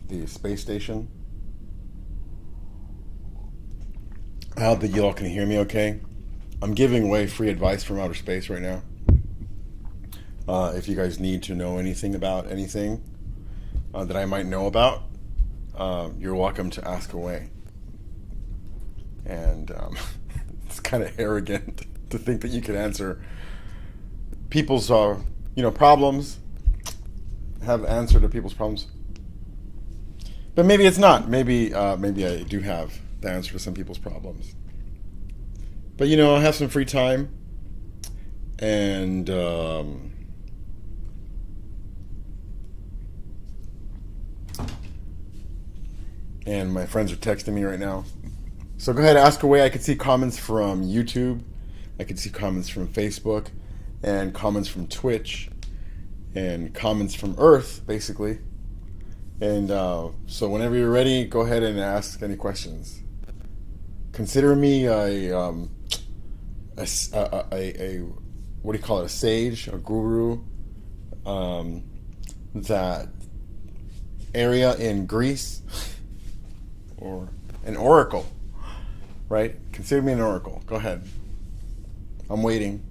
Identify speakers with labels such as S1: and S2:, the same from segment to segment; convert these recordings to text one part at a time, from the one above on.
S1: the space station. I hope that you all can hear me okay. I'm giving away free advice from outer space right now. If you guys need to know anything about anything that I might know about, you're welcome to ask away. And it's kind of arrogant to think that you can answer people's problems, have answer to people's problems. But maybe it's not. Maybe I do have the answer to some people's problems. But I have some free time, and my friends are texting me right now. So go ahead, ask away. I could see comments from YouTube, I could see comments from Facebook, and comments from Twitch, and comments from Earth, basically. And so whenever you're ready, go ahead and ask any questions. Consider me a what do you call it? A sage, a guru, that area in Greece, or an oracle, right? Consider me an oracle. Go ahead. I'm waiting.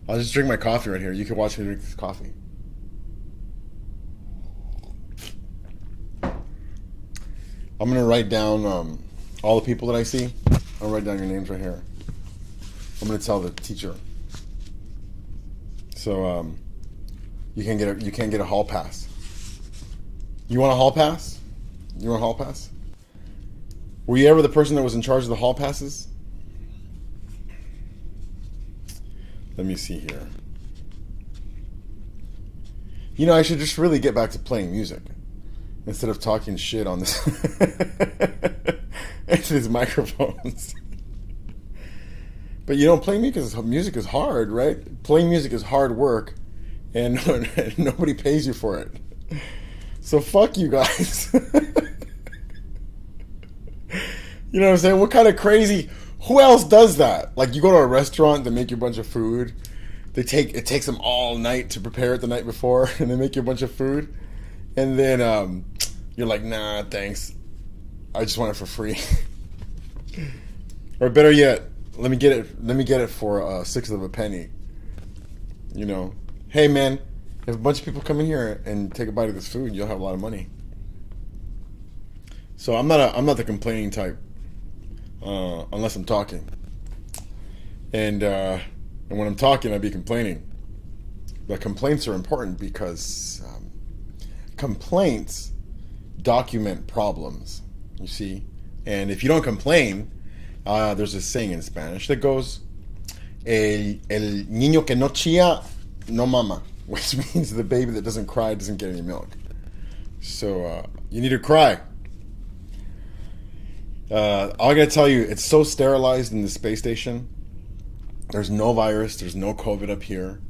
S1: I'll just drink my coffee right here. You can watch me drink this coffee. I'm going to write down all the people that I see. I'll write down your names right here. I'm going to tell the teacher. So you can't get a hall pass. You want a hall pass? You want a hall pass? Were you ever the person that was in charge of the hall passes? Let me see here. I should just really get back to playing music instead of talking shit on this into these microphones. But playing music is hard, right? Playing music is hard work, and nobody pays you for it. So fuck you guys. You know what I'm saying? What kind of crazy? Who else does that? Like, you go to a restaurant, they make you a bunch of food. It takes them all night to prepare it the night before, and they make you a bunch of food, and then you're like, nah, thanks. I just want it for free. Or better yet, let me get it for 6 of a penny. Hey man, if a bunch of people come in here and take a bite of this food, you'll have a lot of money. So I'm not the complaining type, unless I'm talking. And when I'm talking, I'd be complaining. But complaints are important because complaints document problems, you see. And if you don't complain, there's this saying in Spanish that goes, el niño que no chilla, no mama, which means the baby that doesn't cry doesn't get any milk. So you need to cry. All I gotta tell you, it's so sterilized in the space station. There's no virus, there's no COVID up here.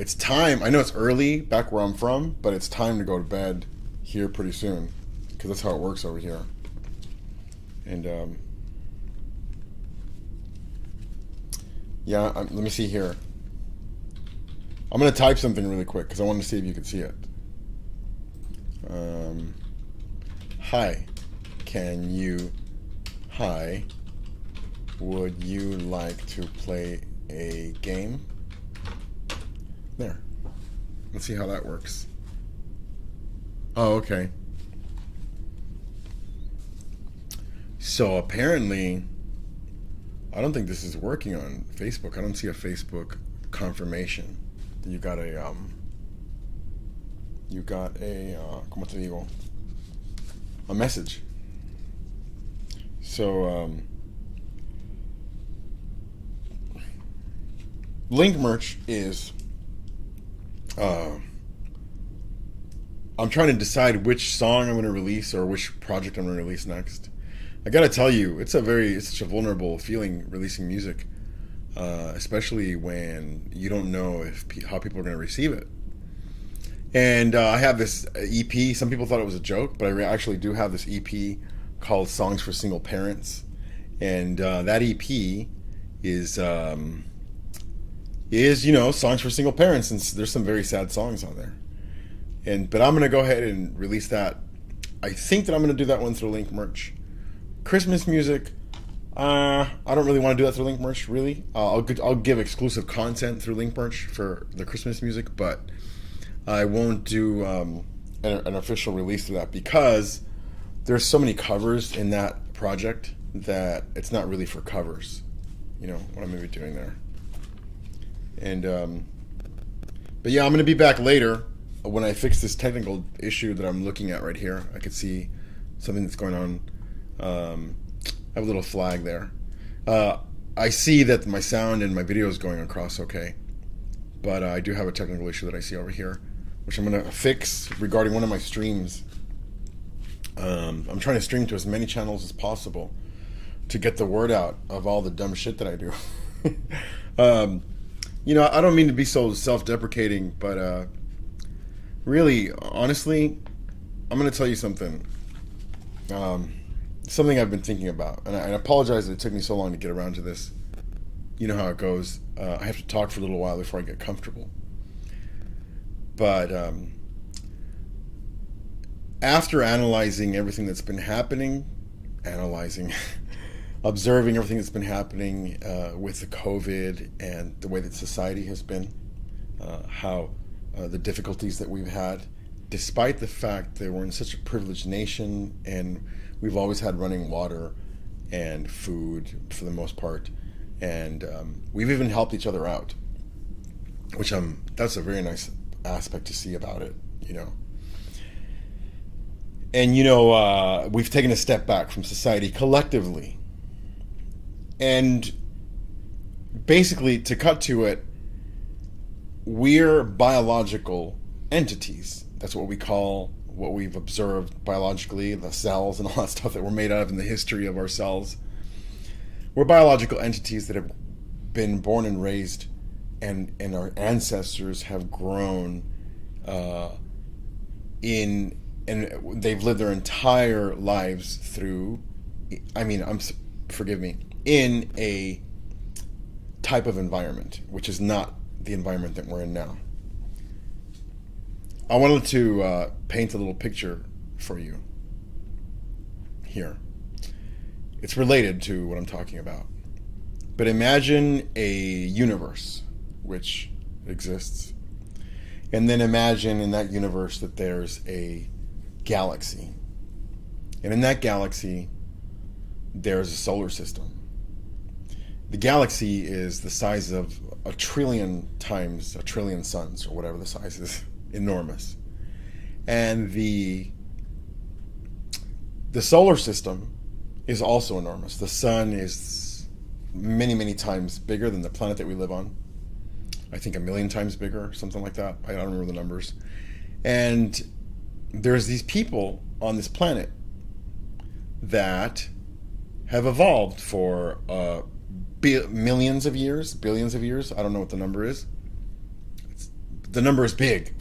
S1: It's time. I know it's early back where I'm from, but it's time to go to bed here pretty soon, because that's how it works over here. And let me see here. I'm gonna type something really quick because I wanted to see if you could see it. Hi, would you like to play a game? There. Let's see how that works. Oh, okay. So apparently, I don't think this is working on Facebook. I don't see a Facebook confirmation. You got a ¿cómo te digo? A message. So Link merch is I'm trying to decide which song I'm going to release or which project I'm going to release next. I gotta tell you, it's such a vulnerable feeling releasing music, especially when you don't know how people are going to receive it. And I have this EP. Some people thought it was a joke, but I actually do have this EP called Songs for Single Parents, and that EP is is, songs for single parents, and there's some very sad songs on there. But I'm gonna go ahead and release that. I think that I'm gonna do that one through Link Merch. Christmas music, I don't really want to do that through Link Merch. Really, I'll give exclusive content through Link Merch for the Christmas music, but I won't do an official release of that because there's so many covers in that project that it's not really for covers. What I'm gonna be doing there. But yeah, I'm gonna be back later when I fix this technical issue that I'm looking at right here. I could see something that's going on. I have a little flag there. I see that my sound and my video is going across okay, but I do have a technical issue that I see over here, which I'm going to fix regarding one of my streams. I'm trying to stream to as many channels as possible to get the word out of all the dumb shit that I do. I don't mean to be so self-deprecating, but really, honestly, I'm going to tell you something. Something I've been thinking about, and I apologize that it took me so long to get around to this. You know how it goes. I have to talk for a little while before I get comfortable. But after analyzing everything that's been happening, observing everything that's been happening with the COVID and the way that society has been, how the difficulties that we've had, despite the fact that we're in such a privileged nation and we've always had running water and food for the most part, and we've even helped each other out, which that's a very nice aspect to see about it, And we've taken a step back from society collectively, and basically, to cut to it, we're biological entities. That's what we call what we've observed biologically, the cells and all that stuff that we're made out of in the history of our cells. We're biological entities that have been born and raised, and our ancestors have grown and they've lived their entire lives through, in a type of environment, which is not the environment that we're in now. I wanted to paint a little picture for you here. It's related to what I'm talking about. But imagine a universe which exists. And then imagine in that universe that there's a galaxy. And in that galaxy, there's a solar system. The galaxy is the size of 1 trillion times 1 trillion suns, or whatever the size is. Enormous. And the solar system is also enormous. The sun is many, many times bigger than the planet that we live on. I think 1 million times bigger, something like that. I don't remember the numbers. And there's these people on this planet that have evolved for millions of years, billions of years. I don't know what the number is. The number is big.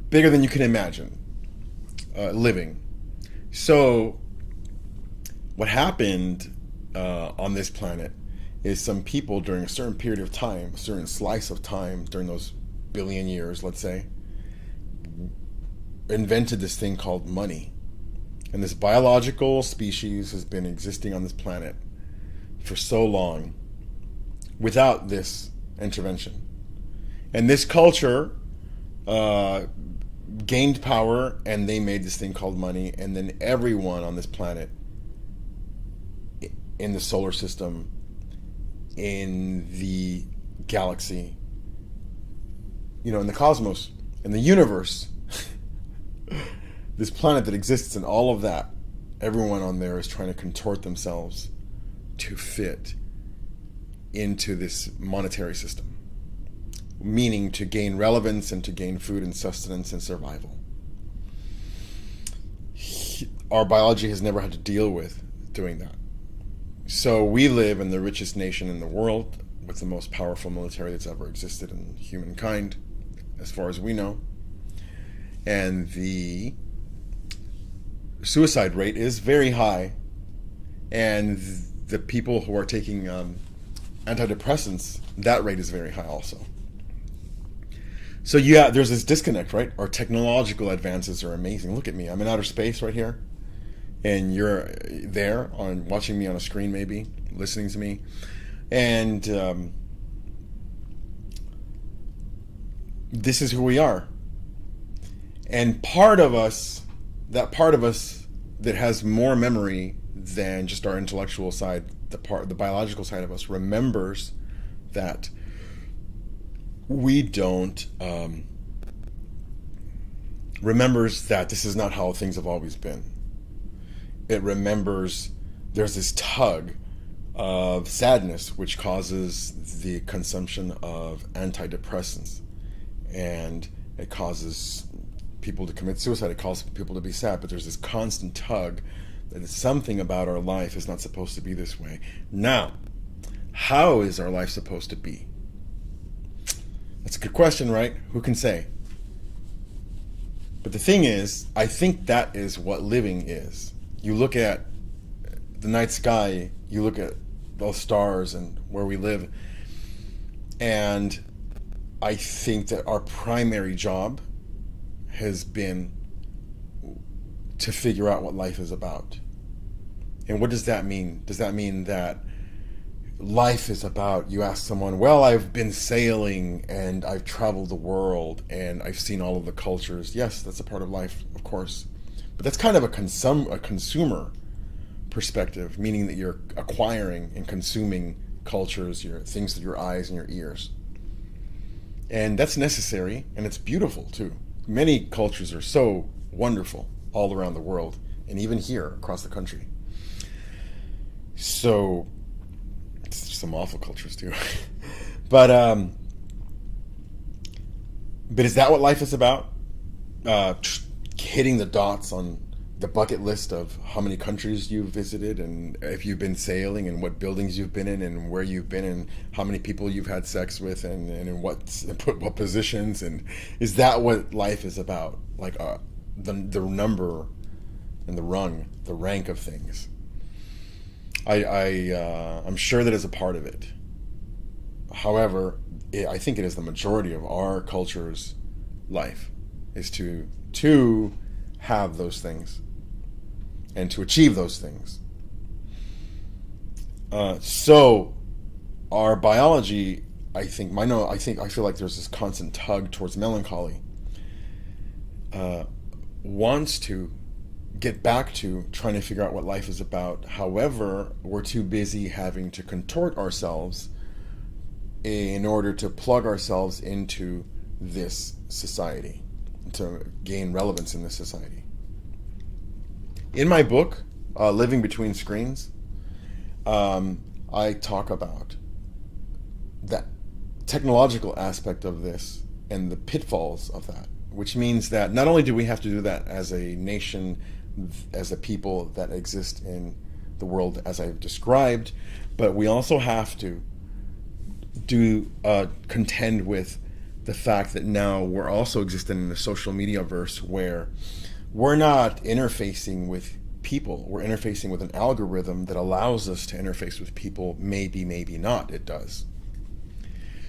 S1: Bigger than you can imagine living. So what happened on this planet is some people during a certain period of time, a certain slice of time during those billion years, let's say, invented this thing called money. And this biological species has been existing on this planet for so long without this intervention. And this culture gained power, and they made this thing called money, and then everyone on this planet, in the solar system, in the galaxy, in the cosmos, in the universe, this planet that exists and all of that, everyone on there is trying to contort themselves to fit into this monetary system, meaning to gain relevance and to gain food and sustenance and survival. Our biology has never had to deal with doing that. So we live in the richest nation in the world with the most powerful military that's ever existed in humankind, as far as we know. And the suicide rate is very high. And the people who are taking antidepressants, that rate is very high also. So yeah, there's this disconnect, right? Our technological advances are amazing. Look at me. I'm in outer space right here. And you're there on watching me on a screen, maybe, listening to me. And this is who we are. And part of us that has more memory than just our intellectual side, the biological side of us, remembers that remembers that this is not how things have always been. It remembers there's this tug of sadness which causes the consumption of antidepressants, and it causes people to commit suicide. It causes people to be sad, but there's this constant tug that something about our life is not supposed to be this way. Now, how is our life supposed to be? That's a good question, right? Who can say? But the thing is, I think that is what living is. You look at the night sky, you look at those stars and where we live, and I think that our primary job has been to figure out what life is about. And what does that mean? Does that mean that life is about, you ask someone, well, I've been sailing and I've traveled the world and I've seen all of the cultures. Yes, that's a part of life, of course. But that's kind of a consumer perspective, meaning that you're acquiring and consuming cultures, your things with your eyes and your ears. And that's necessary, and it's beautiful too. Many cultures are so wonderful all around the world, and even here across the country. So, some awful cultures too. But is that what life is about? Hitting the dots on the bucket list of how many countries you've visited, and if you've been sailing, and what buildings you've been in, and where you've been, and how many people you've had sex with, and in what positions, and is that what life is about? Like the number and the rank of things. I'm sure that is a part of it. However, I think it is the majority of our culture's life is to have those things and to achieve those things. So our biology, I feel like there's this constant tug towards melancholy. Wants to get back to trying to figure out what life is about. However, we're too busy having to contort ourselves in order to plug ourselves into this society, to gain relevance in this society. In my book, Living Between Screens, I talk about that technological aspect of this and the pitfalls of that, which means that not only do we have to do that as a nation, as a people that exist in the world as I've described, but we also have to contend with the fact that now we're also existing in a social media verse where we're not interfacing with people. We're interfacing with an algorithm that allows us to interface with people. Maybe not, it does.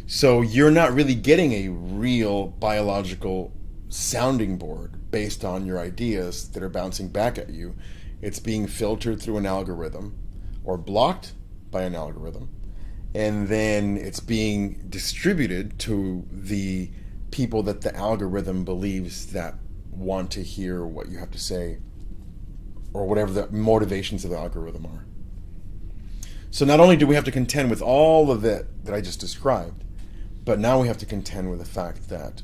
S1: So you're not really getting a real biological sounding board based on your ideas that are bouncing back at you. It's being filtered through an algorithm or blocked by an algorithm, and then it's being distributed to the people that the algorithm believes that want to hear what you have to say, or whatever the motivations of the algorithm are. So not only do we have to contend with all of that I just described, but now we have to contend with the fact that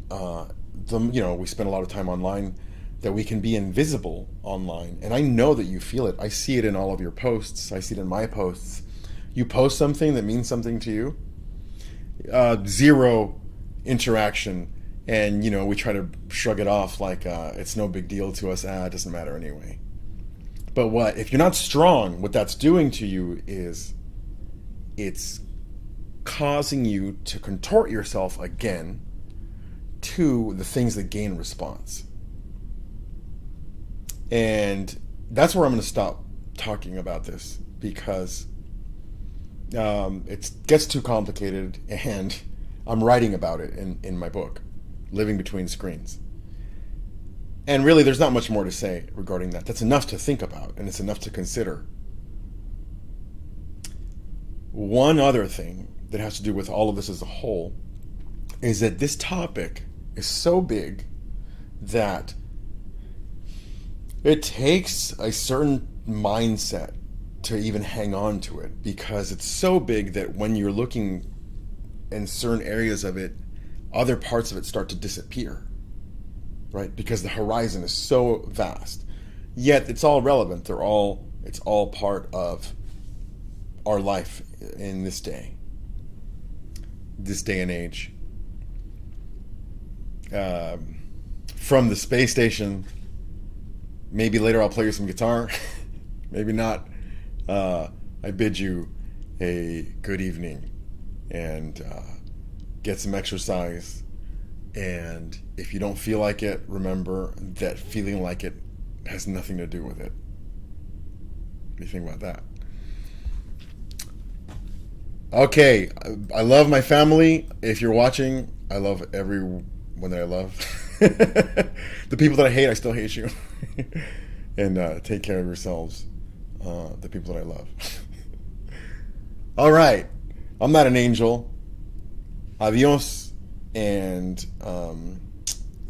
S1: we spend a lot of time online, that we can be invisible online. And I know that you feel it. I see it in all of your posts. I see it in my posts. You post something that means something to you, zero interaction, and we try to shrug it off like it's no big deal to us. It doesn't matter anyway. But if you're not strong, what that's doing to you is it's causing you to contort yourself again to the things that gain response. And that's where I'm going to stop talking about this, because It gets too complicated, and I'm writing about it in my book, Living Between Screens. And really, there's not much more to say regarding that. That's enough to think about, and it's enough to consider. One other thing that has to do with all of this as a whole is that this topic is so big that it takes a certain mindset to even hang on to it, because it's so big that when you're looking in certain areas of it, other parts of it start to disappear, right? Because the horizon is so vast. Yet it's all relevant. It's all part of our life in this day and age. From the space station, maybe later I'll play you some guitar, maybe not. I bid you a good evening, and get some exercise. And if you don't feel like it, remember that feeling like it has nothing to do with it. What do you think about that? Okay, I love my family. If you're watching, I love everyone that I love. The people that I hate, I still hate you. And take care of yourselves, the people that I love. All right, I'm not an angel. Adios, and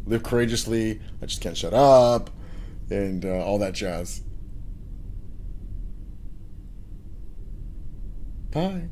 S1: live courageously. I just can't shut up, and all that jazz. Bye.